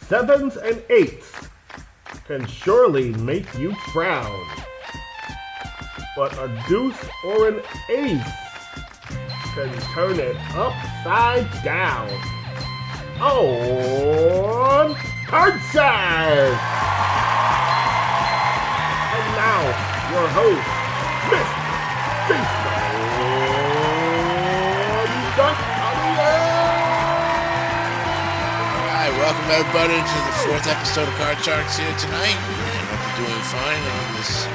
sevens and eights can surely make you frown. But a deuce or an ace can turn it upside down. On Card Shark! And now, your host, Mr. Jason Welcome everybody to the fourth episode of Card Sharks here tonight. I hope you're doing fine on this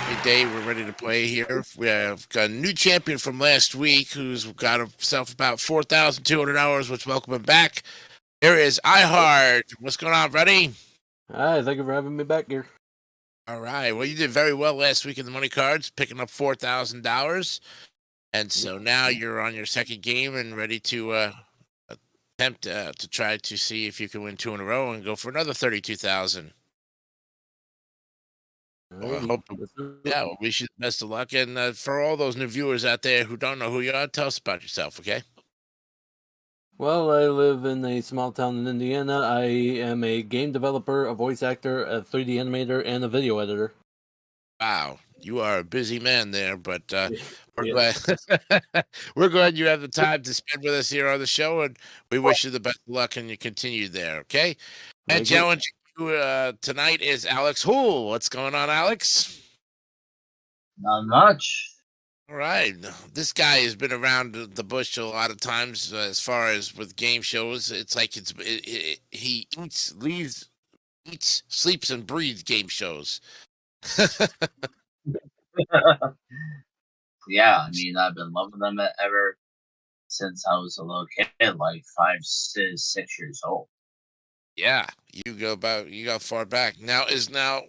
great day. We're ready to play here. We have got a new champion from last week who's got himself about 4,200 hours, which welcome him back. Here is iHeart. What's going on, buddy? Hi, thank you for having me back here. All right. Well, you did very well last week in the money cards, picking up $4,000. And so now you're on your second game and ready to attempt to try to see if you can win two in a row and go for another 32,000. Well, wish you the best of luck. And for all those new viewers out there who don't know who you are, tell us about yourself, okay? Well, I live in a small town in Indiana. I am a game developer, a voice actor, a 3D animator, and a video editor. Wow, you are a busy man there, but we're glad we're glad you have the time to spend with us here on the show, and we wish you the best of luck and you continue there, okay? And challenging you tonight is Alex Hool. What's going on, Alex? Not much. All right, this guy has been around the bush a lot of times as far as with game shows. It's like he eats, sleeps, and breathes game shows. Yeah, I mean, I've been loving them ever since I was a little kid, like 5 to 6 years old. Yeah, you go far back.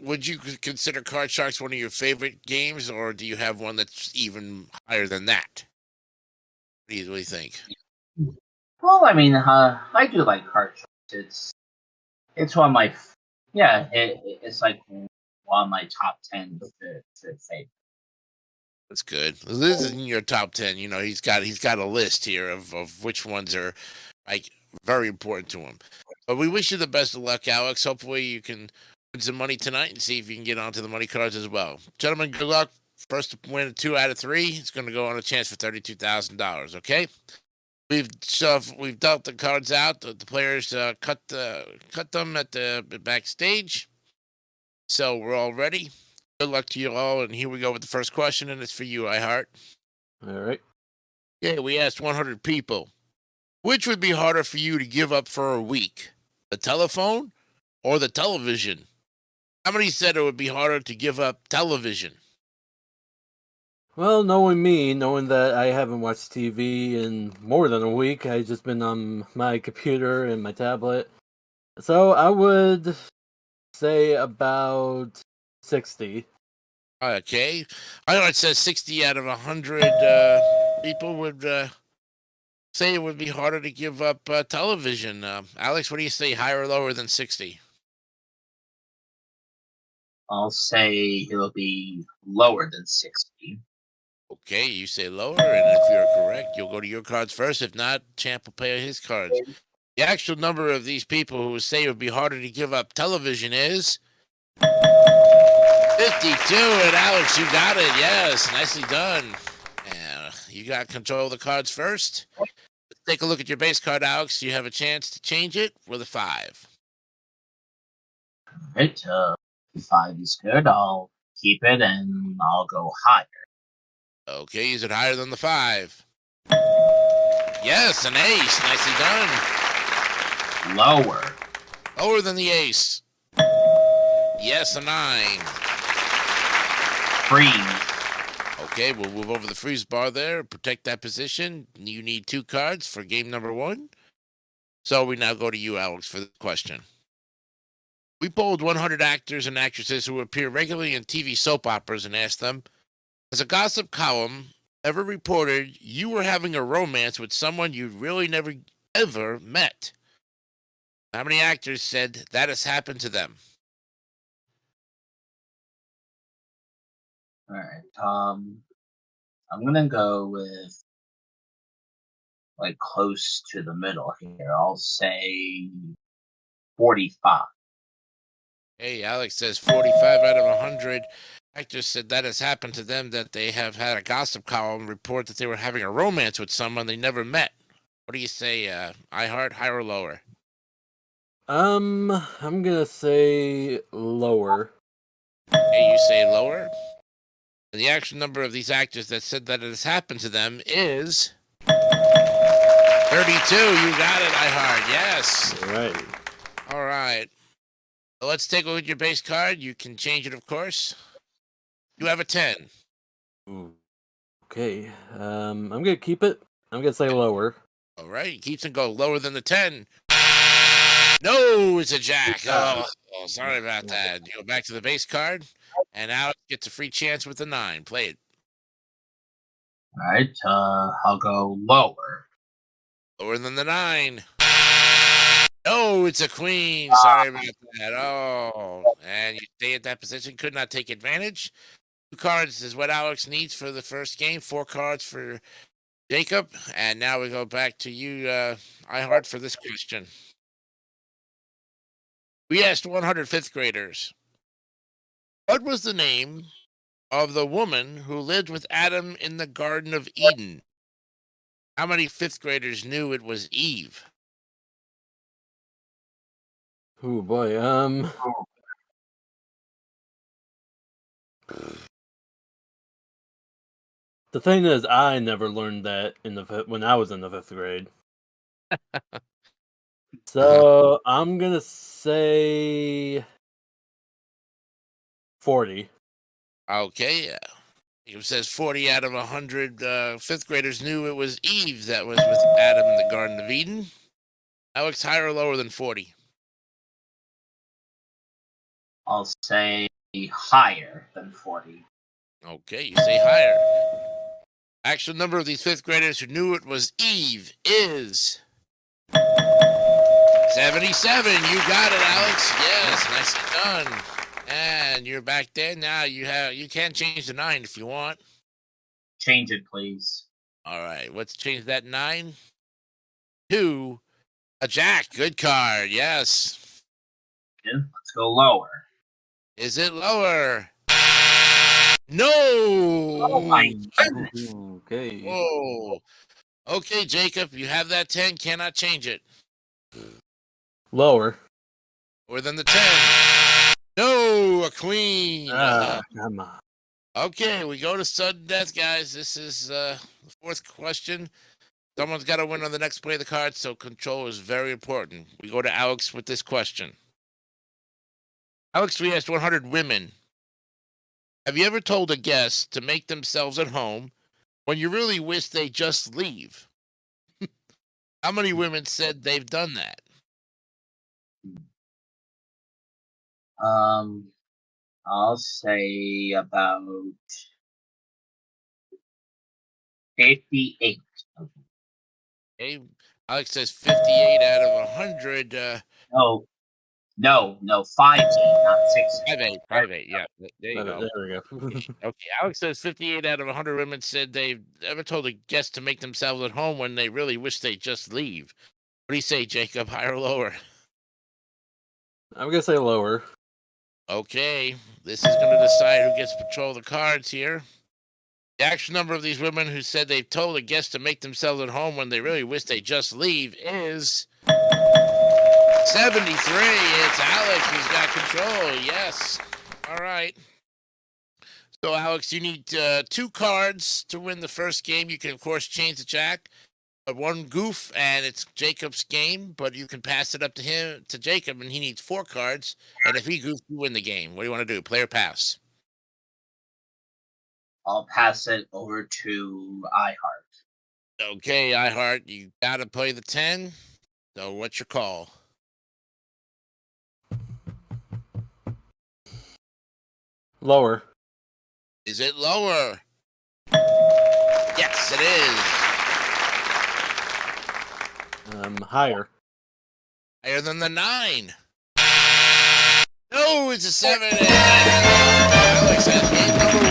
Would you consider Card Sharks one of your favorite games, or do you have one that's even higher than that? What do you think? Well, I mean, I do like Card Sharks. It's one of my, it's like one of my top 10 favorites. That's good. This is in your top 10. You know, he's got a list here of which ones are like very important to him. But we wish you the best of luck, Alex. Hopefully you can win some money tonight and see if you can get onto the money cards as well. Gentlemen, good luck. First to win 2 out of 3. It's going to go on a chance for $32,000. Okay. We've dealt the cards out. The players cut them at the backstage. So we're all ready. Good luck to you all. And here we go with the first question, and it's for you, iHeart. All right. Yeah, we asked 100 people. Which would be harder for you to give up for a week? The telephone or the television? How many said it would be harder to give up television? Well, knowing me, knowing that I haven't watched TV in more than a week, I've just been on my computer and my tablet. So I would say about 60. Okay. I know it says 60 out of 100 people would say it would be harder to give up television. Alex, what do you say, higher or lower than 60? I'll say it'll be lower than 60. Okay, you say lower, and if you're correct, you'll go to your cards first. If not, Champ will pay his cards. The actual number of these people who say it would be harder to give up television is 52. And Alex, you got it. Yes, nicely done. You got control of the cards first. Let's take a look at your base card, Alex. You have a chance to change it with a 5. All right, 5 is good. I'll keep it and I'll go higher. Okay, is it higher than the 5? Yes, an ace. Nicely done. Lower. Lower than the ace. Yes, a 9. Freeze. Okay, we'll move over the freeze bar there. Protect that position. You need 2 cards for game number 1. So we now go to you, Alex, for the question. We polled 100 actors and actresses who appear regularly in TV soap operas and asked them, has a gossip column ever reported you were having a romance with someone you really never ever met? How many actors said that has happened to them? All right. I'm gonna go with like close to the middle here. I'll say 45. Hey, Alex says 45 out of 100. Actors said that has happened to them, that they have had a gossip column report that they were having a romance with someone they never met. What do you say, iHeart, higher or lower? I'm gonna say lower. Hey, you say lower? And the actual number of these actors that said that it has happened to them is 32. You got it, iHeart. Yes. All right. All right. So let's take a look at your base card. You can change it, of course. You have a 10. Ooh. Okay. I'm gonna keep it. I'm gonna say lower. All right. He keeps and go lower than the 10. No, it's a jack. Oh, sorry about that. You go back to the base card, and Alex gets a free chance with the 9. Play it. All right, I'll go lower. Lower than the 9. No, it's a queen. Sorry about that. Oh, and you stay at that position. Could not take advantage. 2 cards is what Alex needs for the first game. 4 cards for Jacob. And now we go back to you, iHeart, for this question. We asked 100 fifth graders, what was the name of the woman who lived with Adam in the Garden of Eden? How many fifth graders knew it was Eve? Oh boy. The thing is, I never learned that when I was in the 5th grade. So I'm gonna say 40. Okay. It says 40 out of 100 fifth graders knew it was Eve that was with Adam in the Garden of Eden. Alex, higher or lower than 40? I'll say higher than 40. Okay, you say higher. Actual number of these fifth graders who knew it was Eve is 77. You got it, Alex. Yes, nicely done. And you're back there now. You can change the 9 if you want. Change it, please. All right, let's change that 9 to a jack. Good card. Yes. Yeah, let's go lower. Is it lower? No. Oh my goodness. Okay. Whoa. Okay, Jacob, you have that 10. Cannot change it. Lower. Lower than the 10. No, a queen. Come on. Okay, we go to sudden death, guys. This is the 4th question. Someone's got to win on the next play of the card, so control is very important. We go to Alex with this question. Alex, we asked 100 women. Have you ever told a guest to make themselves at home when you really wish they just leave? How many women said they've done that? I'll say about 58. Okay, Alex says 58 out of 100. No, 5, not 6. 5-8, yeah. There you go. There we go. Okay, Alex says 58 out of 100 women said they've ever told a guest to make themselves at home when they really wish they just leave. What do you say, Jacob? Higher or lower? I'm gonna say lower. Okay, this is going to decide who gets control of the cards here. The actual number of these women who said they've told a guest to make themselves at home when they really wish they just leave is 73. It's Alex who's got control. Yes. All right. So, Alex, you need 2 cards to win the first game. You can, of course, change the jack. But 1 goof, and it's Jacob's game. But you can pass it up to Jacob, and he needs 4 cards. And if he goofs, you win the game. What do you want to do? Play or pass? I'll pass it over to iHeart. Okay, iHeart, you got to play the 10. So, what's your call? Lower. Is it lower? Yes, it is. Higher. Higher than the 9. No, it's a 7. Alex has game number 1.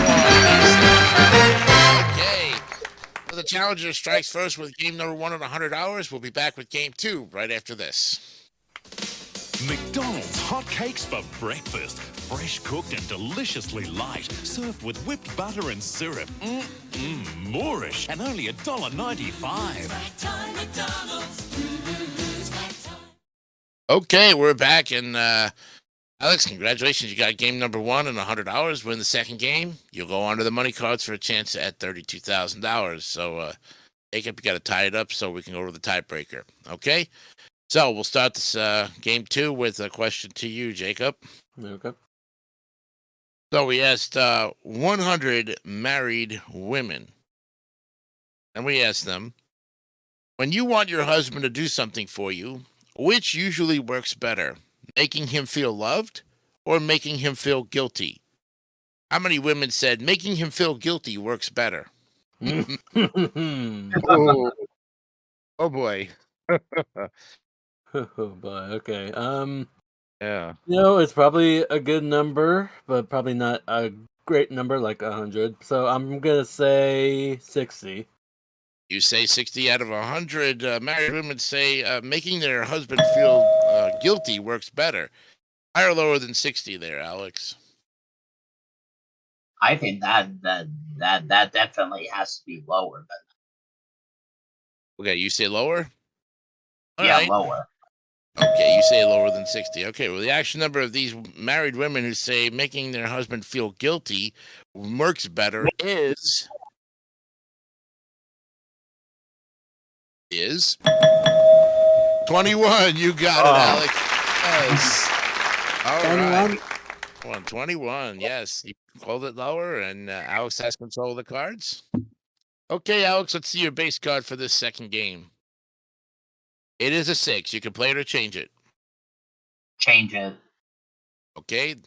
Okay. So the challenger strikes first with game number 1 at 100 hours. We'll be back with game 2 right after this. McDonald's hotcakes for breakfast. Fresh cooked and deliciously light. Served with whipped butter and syrup. Moorish. And only $1.95. Okay, we're back, and Alex, congratulations. You got game number 1 and $100. Win the second game. You'll go on to the money cards for a chance at $32,000. So, Jacob, you got to tie it up so we can go to the tiebreaker. Okay? So, we'll start this game 2 with a question to you, Jacob. Okay. So, we asked 100 married women. And we asked them, when you want your husband to do something for you, which usually works better? Making him feel loved or making him feel guilty? How many women said making him feel guilty works better? Oh, oh boy. Oh boy. Okay. Yeah. It's probably a good number, but probably not a great number like 100. So I'm gonna say 60. You say 60 out of 100 married women say making their husband feel guilty works better. Higher or lower than 60 there, Alex? I think that definitely has to be lower than Okay, you say lower? All yeah, right. lower. Okay, you say lower than 60. Okay, well, the actual number of these married women who say making their husband feel guilty works better is 21. You got it, Alex. Yes. All 21? right. 21, yes. You called it lower, and Alex has control of the cards. Okay, Alex, let's see your base card for this second game. It is a 6. You can play it or change it. Change it. Okay, give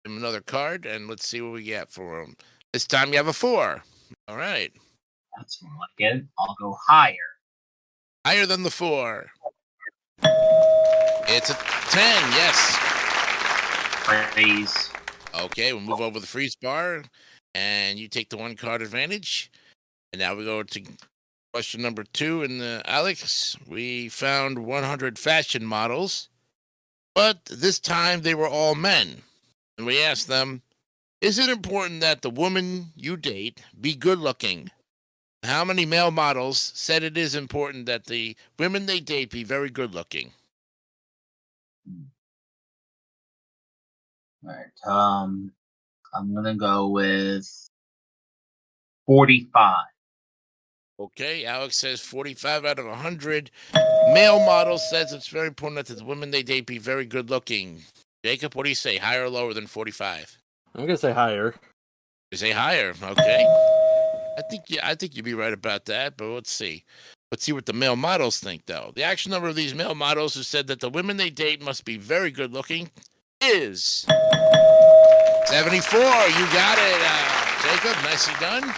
him another card, and let's see what we get for him. This time you have a 4. All right. That's more like it. I'll go higher. Higher than the 4. It's a 10, yes. Freeze. Okay, we'll move over the freeze bar, and you take the 1 card advantage. And now we go to question number 2 in the Alex. We found 100 fashion models, but this time they were all men. And we asked them, is it important that the woman you date be good looking? How many male models said it is important that the women they date be very good looking? All right. I'm gonna go with 45. Okay, Alex says 45 out of 100. Male model says it's very important that the women they date be very good looking. Jacob, what do you say? Higher or lower than 45? I'm gonna say higher. You say higher. Okay. I think you'd be right about that, but let's see. Let's see what the male models think, though. The actual number of these male models who said that the women they date must be very good looking is 74. You got it, Jacob. Nicely done.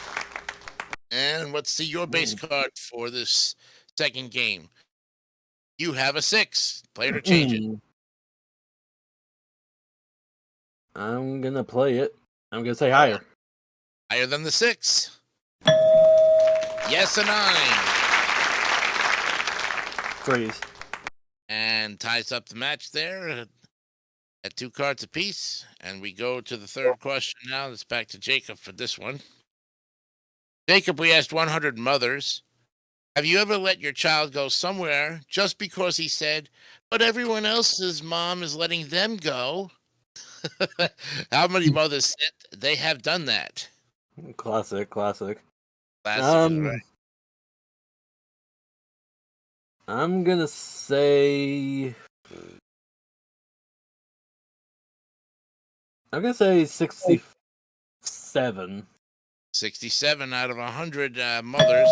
And let's see your base card for this second game. You have a 6. Play it or change it. I'm gonna play it. I'm gonna say higher. Higher than the 6. Yes, a 9. Freeze. And ties up the match there at 2 cards apiece. And we go to the third question now. It's back to Jacob for this one. Jacob, we asked 100 mothers, have you ever let your child go somewhere just because he said, but everyone else's mom is letting them go? How many mothers said they have done that? Classic. Classic, right? I'm gonna say 67. 67 out of 100 mothers.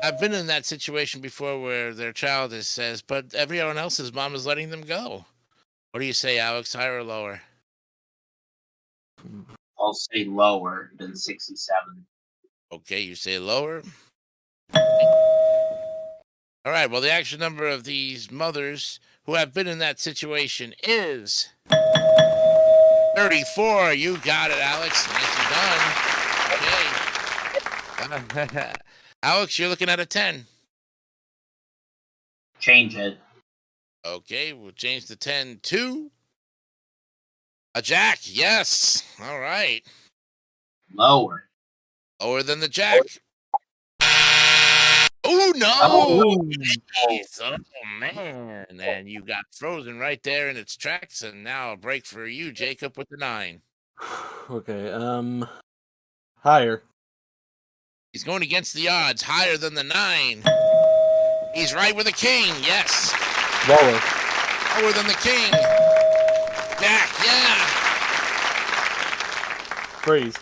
I've been in that situation before where their child says, but everyone else's mom is letting them go. What do you say, Alex? Higher or lower? I'll say lower than 67. Okay, you say lower. All right, well, the actual number of these mothers who have been in that situation is 34. You got it, Alex. Nicely done. Okay. Alex, you're looking at a 10. Change it. Okay, we'll change the 10 to a jack. Yes. All right. Lower. Lower than the jack. Oh, no. Oh. Jeez. Oh, man. And you got frozen right there in its tracks. And now a break for you, Jacob, with the 9. Okay, higher. He's going against the odds, higher than the 9. He's right with the king. Yes. Lower. Lower than the king. Jack, yeah. Freeze.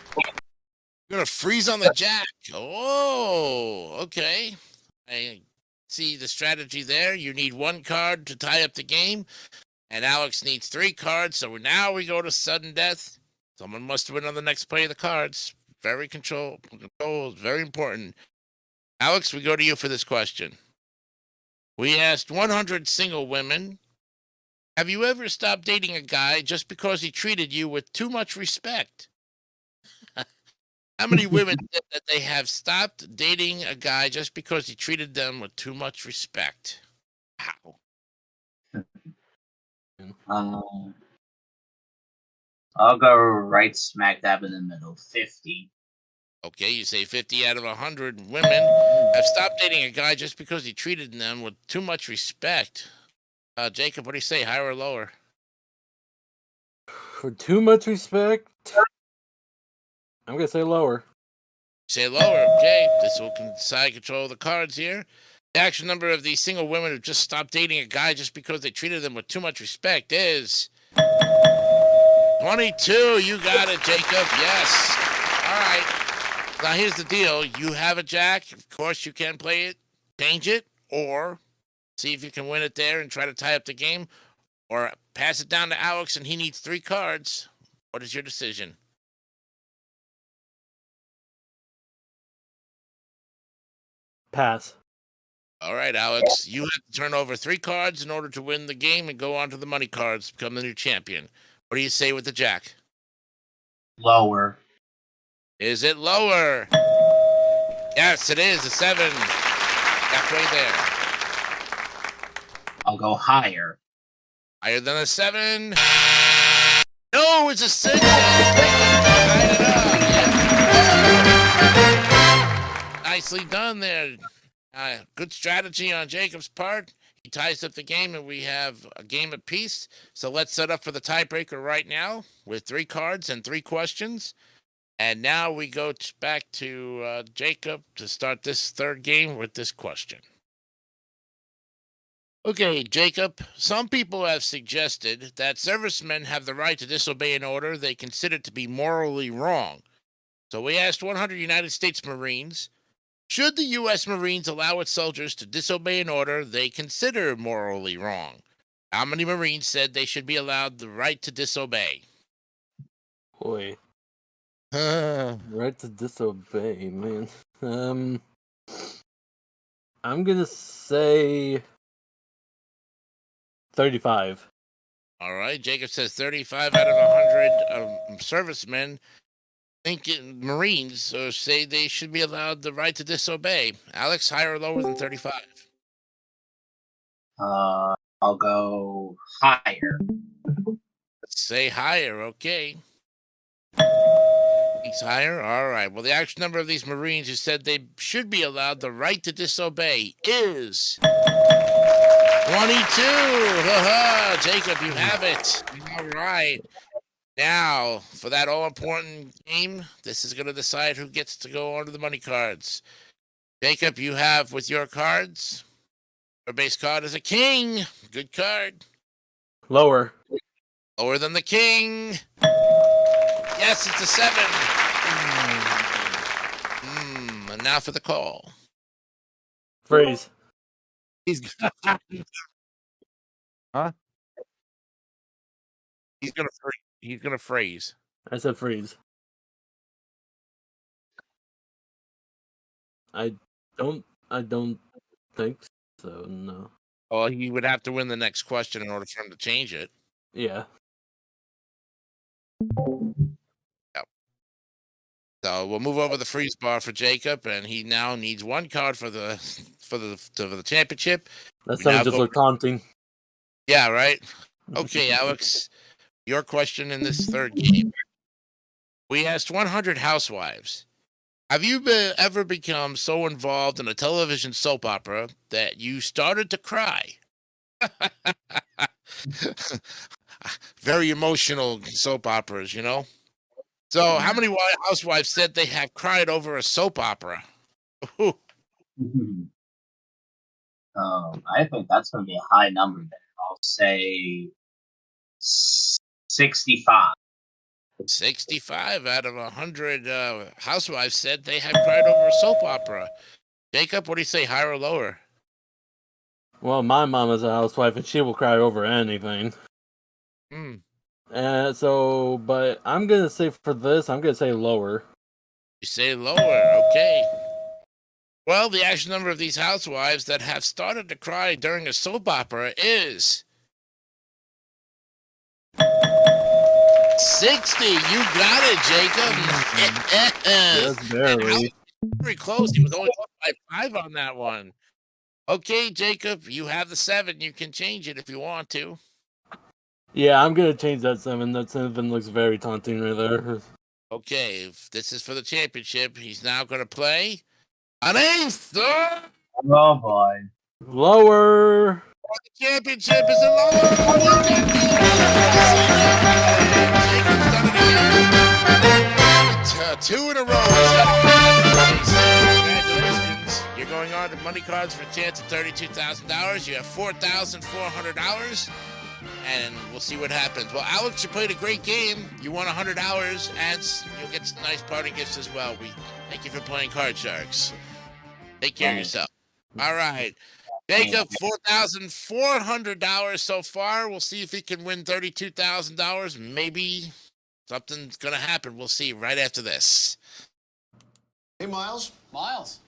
You're going to freeze on the jack. Oh, okay. I see the strategy there. You need 1 card to tie up the game, and Alex needs 3 cards. So now we go to sudden death. Someone must win on the next play of the cards. Very control is very important. Alex, we go to you for this question. We asked 100 single women, have you ever stopped dating a guy just because he treated you with too much respect? How many women said that they have stopped dating a guy just because he treated them with too much respect? Wow. I'll go right smack dab in the middle. 50. Okay, you say 50 out of 100 women have stopped dating a guy just because he treated them with too much respect. Jacob, what do you say, higher or lower? For too much respect, I'm gonna say lower. Say lower. Okay, this will decide control of the cards here. The actual number of these single women who just stopped dating a guy just because they treated them with too much respect is 22. You got it, Jacob. Yes. All right. Now here's the deal. You have a jack. Of course, you can play it, change it, or see if you can win it there and try to tie up the game, or pass it down to Alex and he needs 3 cards. What is your decision? Pass. All right, Alex, you have to turn over 3 cards in order to win the game and go on to the money cards, become the new champion. What do you say with the jack? Lower. Is it lower? Yes, it is. A 7. Halfway there. I'll go higher. Higher than a 7. No, it's a 6. Tied it up. Yeah. Nicely done there. Good strategy on Jacob's part. He ties up the game, and we have a game apiece. So let's set up for the tiebreaker right now with 3 cards and 3 questions. And now we go back to Jacob to start this 3rd game with this question. Okay, Jacob, some people have suggested that servicemen have the right to disobey an order they consider to be morally wrong. So we asked 100 United States Marines, should the U.S. Marines allow its soldiers to disobey an order they consider morally wrong? How many Marines said they should be allowed the right to disobey? Boy. Right to disobey, man. I'm gonna say 35. All right, Jacob says 35 out of 100 servicemen think Marines say they should be allowed the right to disobey. Alex, higher or lower than 35? I'll go higher. Let's say higher, okay. He's higher? All right. Well, the actual number of these Marines who said they should be allowed the right to disobey is 22. Ha-ha. Jacob, you have it. All right. Now, for that all-important game, this is going to decide who gets to go on to the money cards. Jacob, you have with your cards, your base card is a king. Good card. Lower. Lower than the king. Yes, it's a 7. And now for the call. Freeze. He's Huh? He's gonna freeze. I said freeze. I don't think so, no. Well, he would have to win the next question in order for him to change it. Yeah. So we'll move over the freeze bar for Jacob, and he now needs 1 card for the championship. That We now sounds just go- like taunting. Yeah, right. Okay, Alex, your question in this third game. We asked 100 housewives. Have you ever become so involved in a television soap opera that you started to cry? Very emotional soap operas, you know? So, how many housewives said they have cried over a soap opera? Ooh, I think that's going to be a high number there. I'll say 65. 65 out of 100 housewives said they have cried over a soap opera. Jacob, what do you say, higher or lower? Well, my mom is a housewife, and she will cry over anything. Hmm. But I'm gonna say for this, I'm gonna say lower. You say lower, okay. Well, the actual number of these housewives that have started to cry during a soap opera is 60. You got it, Jacob. Just barely. Very close. He was only up by 5 on that one. Okay, Jacob, you have the 7. You can change it if you want to. Yeah, I'm gonna change that 7. That 7 looks very taunting right there. Okay, if this is for the championship. He's now going to play an ace. Oh, Oh boy. Lower. the championship is a lower. Look at me. Jacob's done it again. 2 in a row. He's got it. Congratulations. You're going on to money cards for a chance at $32,000. You have $4,400. And we'll see what happens. Well, Alex, you played a great game. You won $100, and you'll get some nice party gifts as well. We thank you for playing Card Sharks. Take care of yourself. All right. Jacob, $4,400 so far. We'll see if he can win $32,000. Maybe something's going to happen. We'll see right after this. Hey, Miles. Miles,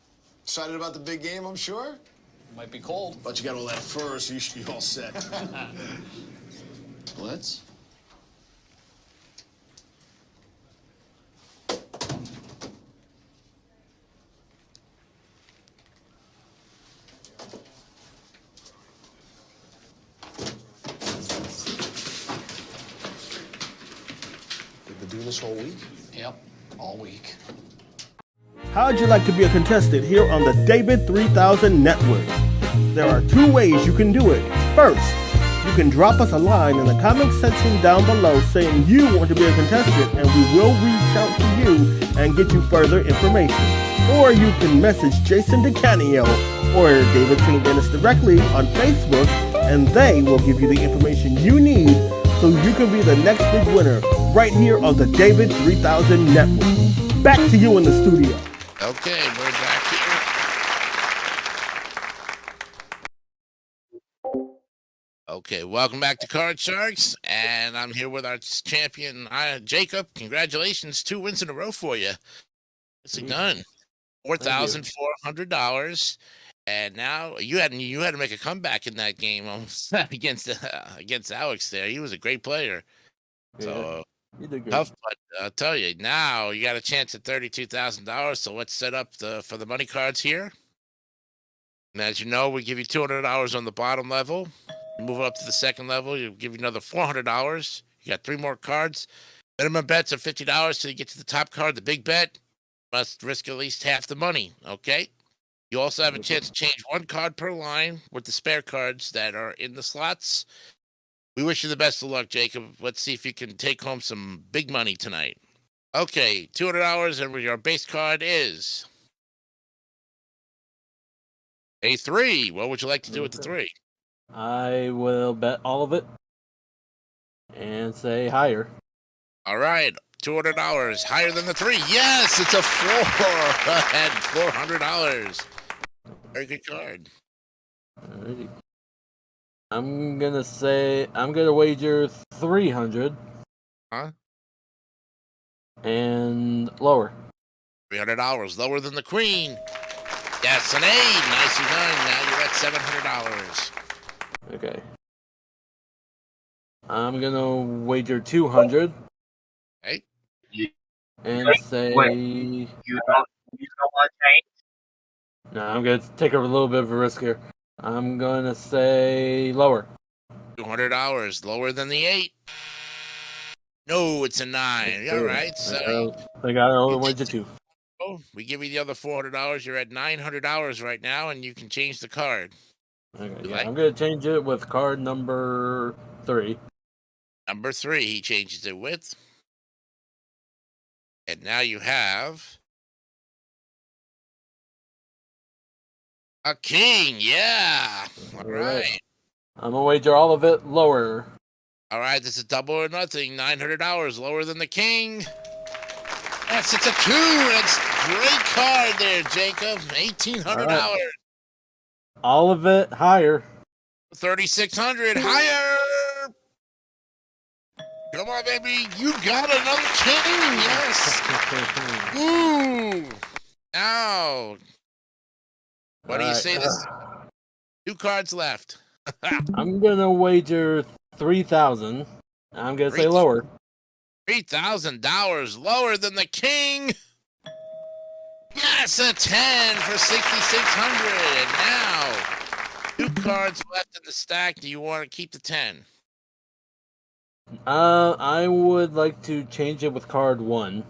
Excited about the big game, I'm sure? might be cold. But you got all that fur, so you should be all set. Blitz? You've been doing this all week? Yep, all week. How'd you like to be a contestant here on the David 3000 Network? There are 2 ways you can do it. First, you can drop us a line in the comment section down below saying you want to be a contestant, and we will reach out to you and get you further information. Or you can message Jason DeCanio or David St. Dennis directly on Facebook, and they will give you the information you need so you can be the next big winner right here on the David 3000 Network. Back to you in the studio. Okay, we're back here. Okay, welcome back to Card Sharks, and I'm here with our champion, Jacob. Congratulations, 2 wins in a row for you. It's done. $4,400, and now you had to make a comeback in that game against Alex. There, he was a great player. So You did good. tough, but I'll tell you now, you got a chance at $32,000. So let's set up for the money cards here. And as you know, we give you $200 on the bottom level. You move up to the second level, you give you another $400. You got 3 more cards. Minimum bets are $50 till you get to the top card, the big bet. Must risk at least half the money, okay? You also have a chance to change 1 card per line with the spare cards that are in the slots. We wish you the best of luck, Jacob. Let's see if you can take home some big money tonight. Okay, $200, and your base card is a 3. What would you like to do with the 3? I will bet all of it and say higher. All right, $200 higher than the 3. Yes, it's a 4 and $400. Very good card. Alrighty. I'm gonna wager 300. Huh? And lower. $300 lower than the Queen. Yes, an 8. Nicely done. Now you're at $700. Okay. I'm gonna wager 200 Okay. and Wait, say wait. You don't want to change? no. I'm gonna take a little bit of a risk here. I'm gonna say lower. $200 lower than the 8. No, it's a 9. All right, so I got all the way to 2. we give you the other $400. You're at $900 right now, and you can change the card. Okay, You yeah, like? I'm gonna change it with card number 3. Number 3, he changes it with. And now you have a king. Yeah. All right. I'm gonna wager all of it lower. All right. This is double or nothing. $900 lower than the king. Yes, it's a 2. It's great card there, Jacob. $1,800. All of it higher. 3,600 higher. Come on, baby. You got another king. Yes. Ooh. Now, what do you say? This 2 cards left. I'm gonna wager 3,000. I'm gonna say lower. $3,000 lower than the king. Yes, a 10 for 6,600. And now, 2 cards left in the stack. Do you want to keep the 10? I would like to change it with card 1.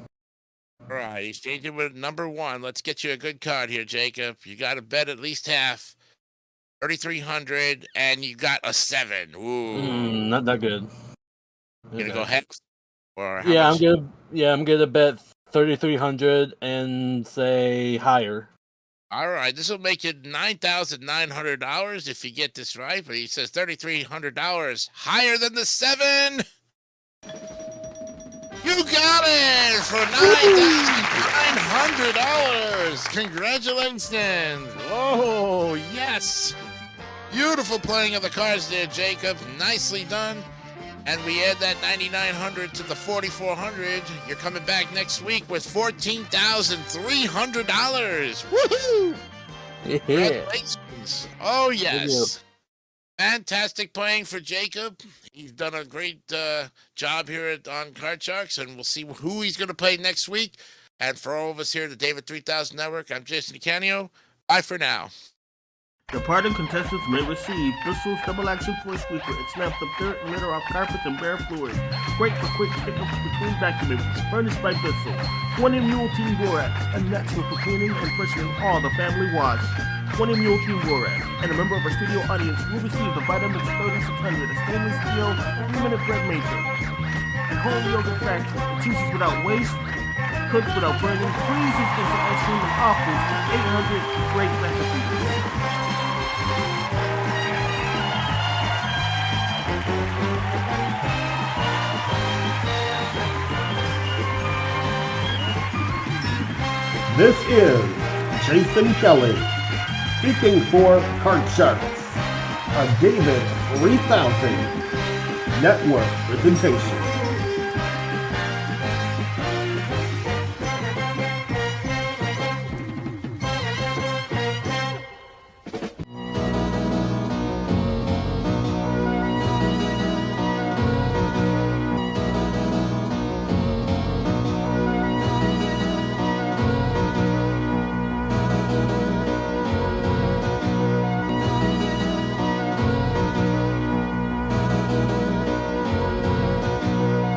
All right, he's changing with number 1. Let's get you a good card here, Jacob. You got to bet at least half. 3,300, and you got a 7. Ooh, Not that good. you gonna go hex? Or how Yeah, much? I'm gonna bet 3,300 and say higher. All right, this will make it $9,900 if you get this right. But he says $3,300 higher than the 7. You got it for $9,900. Congratulations! Oh yes, beautiful playing of the cards there, Jacob. Nicely done. And we add that $9,900 to the $4,400. You're coming back next week with $14,300. Woohoo! Yeah. Congratulations. Oh, yes. Fantastic playing for Jacob. He's done a great job here on Card Sharks, and we'll see who he's going to play next week. And for all of us here at the David 3000 Network, I'm Jason DeCanio. Bye for now. Departing contestants may receive Bristol's Double Action Floor Sweeper. It snaps up dirt and litter off carpets and bare floors. Great for quick pickups between vacuuming. Furnished by Bristol. 20 Mule Team Borax, a natural for cleaning and freshening all the family wash. 20 Mule Team Borax, and a member of our studio audience will receive the Vitamix 3600, a stainless steel 3-minute bread maker. At Home Yogurt Factory, it juices without waste, cooks without burning, freezes instant ice cream, and offers 800 great recipes. This is Jason Kelly, speaking for Card Sharks, a David 3000 Network presentation.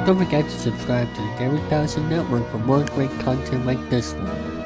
Don't forget to subscribe to the David 3000 Network for more great content like this one.